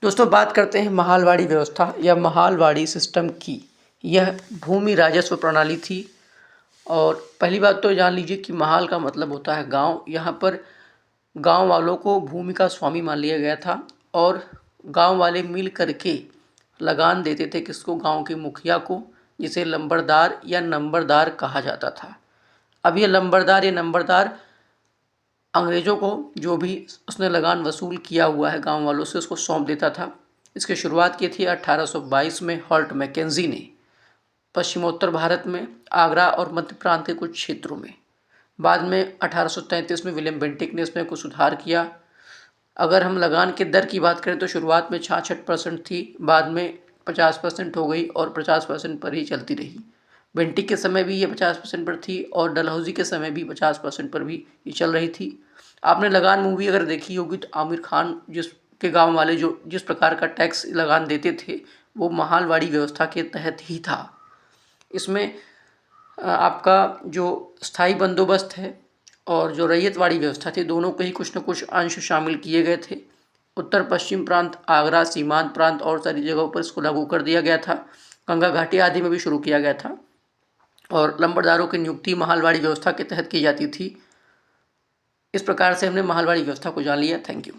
दोस्तों बात करते हैं महालवाड़ी व्यवस्था या महालवाड़ी सिस्टम की। यह भूमि राजस्व प्रणाली थी। और पहली बात तो जान लीजिए कि महाल का मतलब होता है गांव। यहाँ पर गांव वालों को भूमि का स्वामी मान लिया गया था और गांव वाले मिल करके लगान देते थे किसको, गांव के मुखिया को, जिसे लंबरदार या नंबरदार कहा जाता था। अब ये लंबरदार या नंबरदार अंग्रेज़ों को जो भी उसने लगान वसूल किया हुआ है गांव वालों से उसको सौंप देता था। इसकी शुरुआत की थी 1822 में हॉल्ट मैकेंजी ने पश्चिमोत्तर भारत में आगरा और मध्य प्रांत के कुछ क्षेत्रों में। बाद में 1833 में विलियम बेंटिक ने इसमें कुछ सुधार किया। अगर हम लगान के दर की बात करें तो शुरुआत में 66% थी, बाद में 50% हो गई और 50% पर ही चलती रही। बेंटिक के समय भी ये 50% पर थी और डलहौजी के समय भी 50% पर भी ये चल रही थी। आपने लगान मूवी अगर देखी होगी तो आमिर खान जिसके गांव वाले जो जिस प्रकार का टैक्स लगान देते थे वो महालवाड़ी व्यवस्था के तहत ही था। इसमें आपका जो स्थायी बंदोबस्त है और जो रैयतवाड़ी व्यवस्था थी, दोनों के ही कुछ न कुछ अंश शामिल किए गए थे। उत्तर पश्चिम प्रांत, आगरा, सीमांत प्रांत और सारी जगहों पर इसको लागू कर दिया गया था। गंगा घाटी आदि में भी शुरू किया गया था और लंबरदारों की नियुक्ति महालवाड़ी व्यवस्था के तहत की जाती थी। इस प्रकार से हमने महालवाड़ी व्यवस्था को जान लिया। Thank you.